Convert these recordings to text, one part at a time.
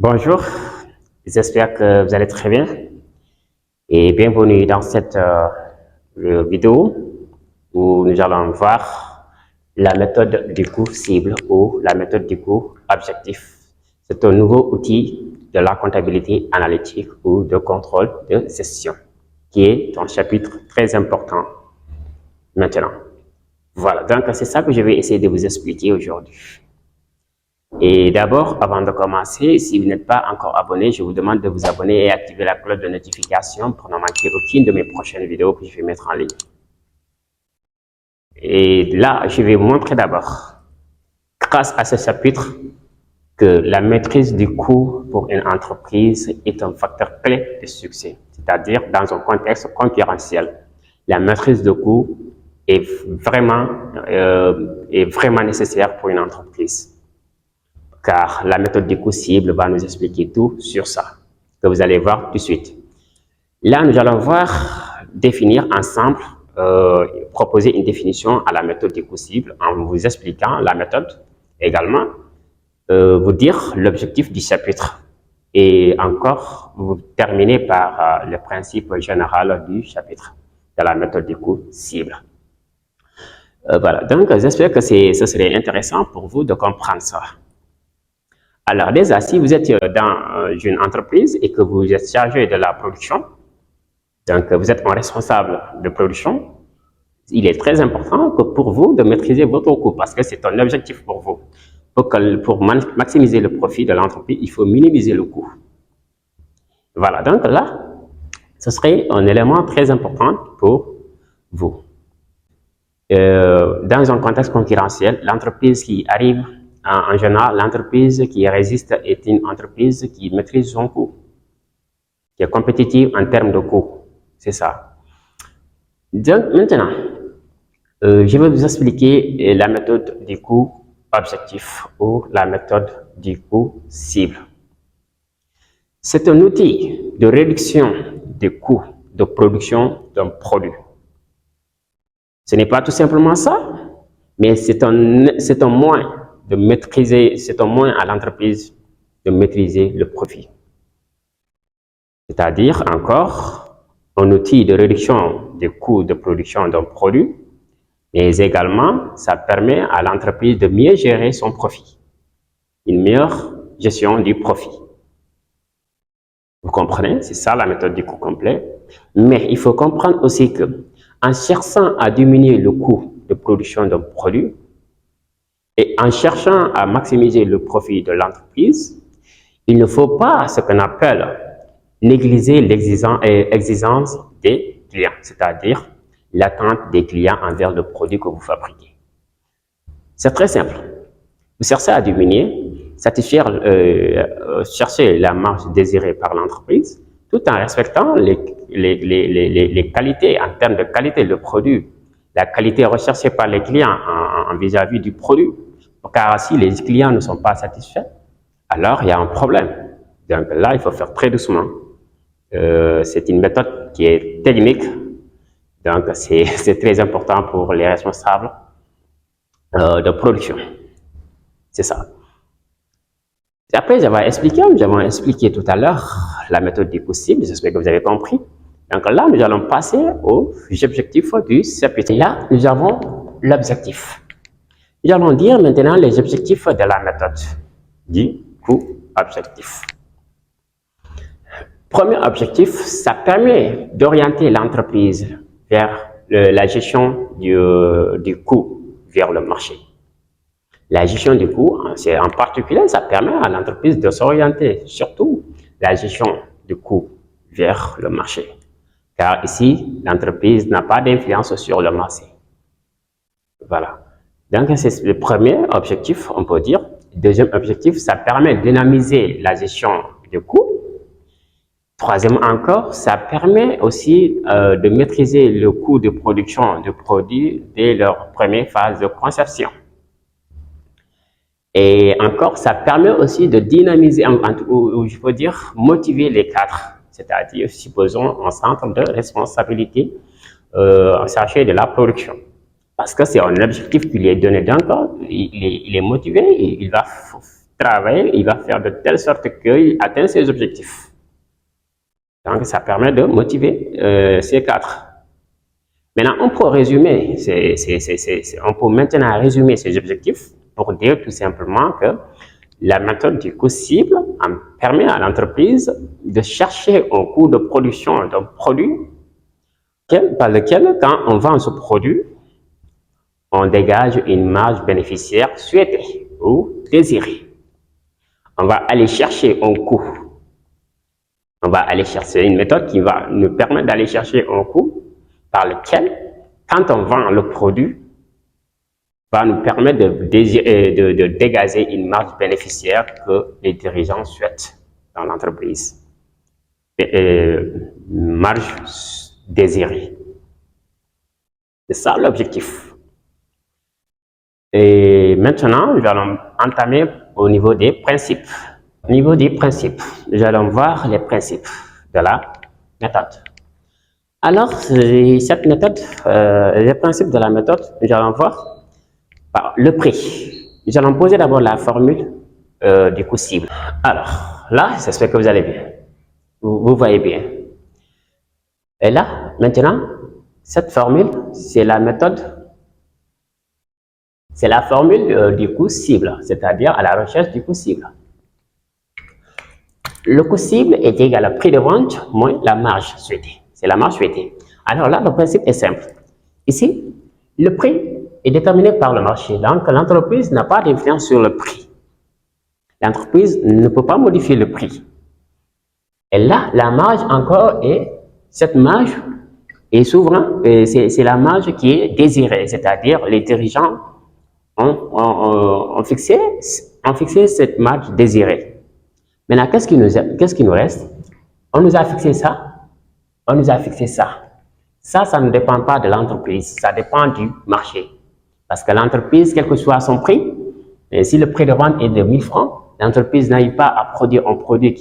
Bonjour, j'espère que vous allez très bien et bienvenue dans cette vidéo où nous allons voir la méthode du coût cible ou la méthode du coût objectif. C'est un nouveau outil de la comptabilité analytique ou de contrôle de gestion qui est un chapitre très important maintenant. Voilà, donc c'est ça que je vais essayer de vous expliquer aujourd'hui. Et d'abord, avant de commencer, si vous n'êtes pas encore abonné, je vous demande de vous abonner et activer la cloche de notification pour ne manquer aucune de mes prochaines vidéos que je vais mettre en ligne. Et là, je vais vous montrer d'abord, grâce à ce chapitre, que la maîtrise du coût pour une entreprise est un facteur clé de succès, c'est-à-dire dans un contexte concurrentiel. La maîtrise du coût est vraiment nécessaire pour une entreprise. Car la méthode du coût cible va nous expliquer tout sur ça, que vous allez voir tout de suite. Là, nous allons voir définir ensemble, proposer une définition à la méthode du coût cible en vous expliquant la méthode également, vous dire l'objectif du chapitre et encore vous terminer par le principe général du chapitre de la méthode du coût cible. Voilà, donc j'espère que ce serait intéressant pour vous de comprendre ça. Alors déjà, si vous êtes dans une entreprise et que vous êtes chargé de la production, donc vous êtes un responsable de production, il est très important que pour vous de maîtriser votre coût parce que c'est un objectif pour vous. Pour maximiser le profit de l'entreprise, il faut minimiser le coût. Voilà, donc là, ce serait un élément très important pour vous. Dans un contexte concurrentiel, l'entreprise qui arrive en général, l'entreprise qui résiste est une entreprise qui maîtrise son coût, qui est compétitive en termes de coût. C'est ça. Donc, maintenant, je vais vous expliquer la méthode du coût objectif ou la méthode du coût cible. C'est un outil de réduction des coûts de production d'un produit. Ce n'est pas tout simplement ça, mais c'est un moyen de maîtriser, c'est un moyen à l'entreprise de maîtriser le profit. C'est-à-dire encore un outil de réduction des coûts de production d'un produit, mais également ça permet à l'entreprise de mieux gérer son profit, une meilleure gestion du profit. Vous comprenez? C'est ça la méthode du coût complet. Mais il faut comprendre aussi que en cherchant à diminuer le coût de production d'un produit, et en cherchant à maximiser le profit de l'entreprise, il ne faut pas ce qu'on appelle négliger l'exigence des clients, c'est-à-dire l'attente des clients envers le produit que vous fabriquez. C'est très simple. Vous cherchez à diminuer, satisfaire, chercher la marge désirée par l'entreprise, tout en respectant les qualités, en termes de qualité, le produit, la qualité recherchée par les clients vis-à-vis du produit. Car si les clients ne sont pas satisfaits, alors il y a un problème. Donc là, il faut faire très doucement. C'est une méthode qui est technique, donc c'est très important pour les responsables de production. C'est ça. Et après, j'avais expliqué tout à l'heure la méthode du coût cible, j'espère que vous avez compris. Donc là, nous allons passer aux objectifs du chapitre. Là, nous avons l'objectif. Nous allons dire maintenant les objectifs de la méthode du coût objectif. Premier objectif, ça permet d'orienter l'entreprise vers la gestion du coût vers le marché. La gestion du coût, en particulier, ça permet à l'entreprise de s'orienter, surtout la gestion du coût vers le marché. Car ici, l'entreprise n'a pas d'influence sur le marché. Voilà. Donc, c'est le premier objectif, on peut dire. Deuxième objectif, ça permet de dynamiser la gestion du coût. Troisième encore, ça permet aussi de maîtriser le coût de production de produits dès leur première phase de conception. Et encore, ça permet aussi de dynamiser, ou je peux dire, motiver les cadres, c'est-à-dire, supposons, un centre de responsabilité chargé de la production. Parce que c'est un objectif qui lui est donné, donc il est motivé et il va travaille, il va faire de telle sorte qu'il atteint ses objectifs. Donc, ça permet de motiver ces cadres. Maintenant, on peut résumer, on peut maintenant résumer ces objectifs pour dire tout simplement que la méthode du coût cible permet à l'entreprise de chercher un coût de production d'un produit par lequel, quand on vend ce produit, on dégage une marge bénéficiaire souhaitée ou désirée. On va aller chercher un coût. On va aller chercher une méthode qui va nous permettre d'aller chercher un coût par lequel, quand on vend le produit, va nous permettre de dégager une marge bénéficiaire que les dirigeants souhaitent dans l'entreprise. Marge désirée. C'est ça l'objectif. Et maintenant, nous allons entamer au niveau des principes. Au niveau des principes, nous allons voir les principes de la méthode. Alors, cette méthode, les principes de la méthode, nous allons voir le prix. Nous allons poser d'abord la formule du coût cible. Alors, là, j'espère que vous allez bien. Vous voyez bien. Et là, maintenant, cette formule, c'est la méthode, c'est la formule du coût cible, c'est-à-dire à la recherche du coût cible. Le coût cible est égal au prix de vente moins la marge souhaitée. C'est la marge souhaitée. Alors là, le principe est simple. Ici, le prix est déterminé par le marché. Donc, l'entreprise n'a pas d'influence sur le prix. L'entreprise ne peut pas modifier le prix. Et là, la marge encore est, cette marge est souvent, c'est la marge qui est désirée, c'est-à-dire les dirigeants ont fixé cette marge désirée. Maintenant, qu'est-ce qui nous reste? On nous a fixé ça, on nous a fixé ça. Ça ne dépend pas de l'entreprise, ça dépend du marché. Parce que l'entreprise, quel que soit son prix, si le prix de vente est de 1000 francs, l'entreprise n'arrive pas à produire un produit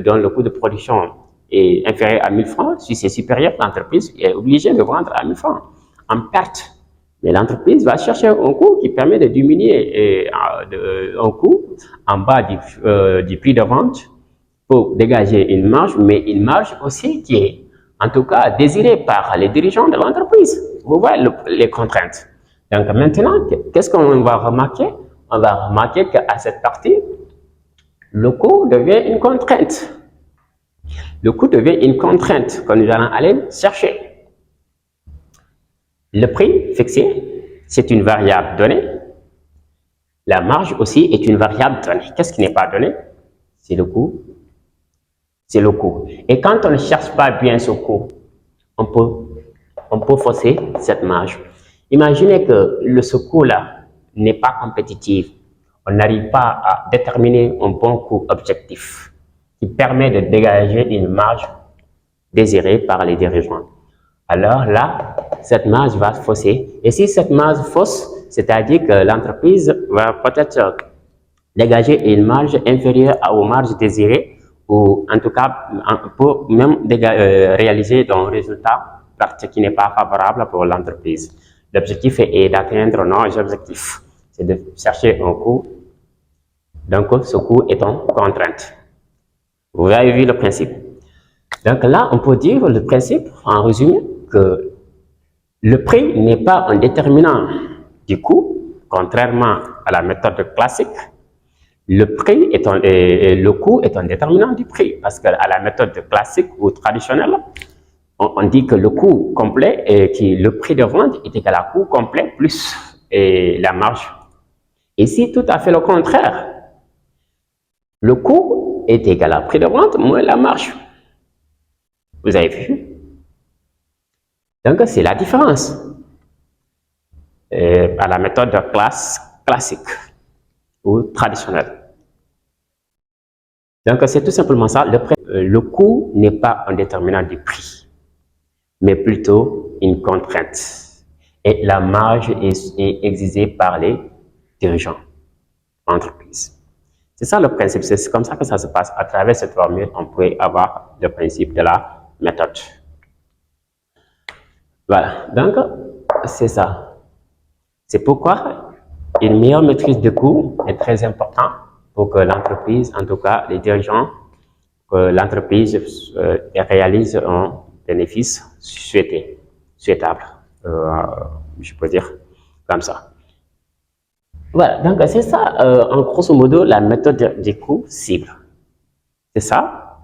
dont le coût de production est inférieur à 1000 francs. Si c'est supérieur, l'entreprise est obligée de vendre à 1000 francs en perte. Mais l'entreprise va chercher un coût qui permet de diminuer un coût en bas du prix de vente pour dégager une marge, mais une marge aussi qui est en tout cas désirée par les dirigeants de l'entreprise. Vous voyez les contraintes. Donc maintenant, qu'est-ce qu'on va remarquer? On va remarquer qu'à cette partie, le coût devient une contrainte. Le coût devient une contrainte que nous allons aller chercher. Le prix fixé, c'est une variable donnée. La marge aussi est une variable donnée. Qu'est-ce qui n'est pas donné? C'est le coût. C'est le coût. Et quand on ne cherche pas bien ce coût, on peut fausser cette marge. Imaginez que ce coût-là n'est pas compétitif. On n'arrive pas à déterminer un bon coût objectif qui permet de dégager une marge désirée par les dirigeants. Alors là, cette marge va fausser. Et si cette marge fausse, c'est-à-dire que l'entreprise va peut-être dégager une marge inférieure aux marges désirées, ou en tout cas, pour même réaliser un résultat qui n'est pas favorable pour l'entreprise. L'objectif est d'atteindre nos objectifs. C'est de chercher un coût. Donc, ce coût est en contrainte. Vous avez vu le principe. Donc là, on peut dire le principe, en résumé, que le prix n'est pas un déterminant du coût, contrairement à la méthode classique. Le coût est un déterminant du prix, parce qu'à la méthode classique ou traditionnelle, on dit que le coût complet, le prix de vente est égal à coût complet plus la marge. Ici, tout à fait le contraire. Le coût est égal à prix de vente moins la marge. Vous avez vu? Donc, c'est la différence à la méthode classique ou traditionnelle. Donc, c'est tout simplement ça. Le coût n'est pas un déterminant du prix, mais plutôt une contrainte. Et la marge est exigée par les dirigeants d'entreprise. C'est ça le principe. C'est comme ça que ça se passe. À travers cette formule, on peut avoir le principe de la méthode. Voilà. Donc, c'est ça. C'est pourquoi une meilleure maîtrise de coût est très importante pour que l'entreprise, en tout cas les dirigeants, que l'entreprise réalise un bénéfice souhaitable, je peux dire comme ça. Voilà, donc c'est ça, en grosso modo, la méthode des coûts cibles. C'est ça,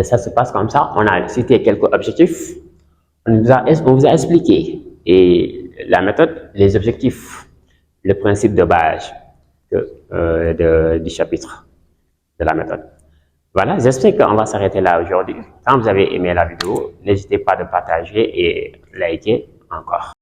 ça se passe comme ça. On a cité quelques objectifs, on vous a expliqué, et la méthode, les objectifs, le principe de base du chapitre de la méthode. Voilà, j'espère qu'on va s'arrêter là aujourd'hui. Quand vous avez aimé la vidéo, n'hésitez pas de partager et liker encore.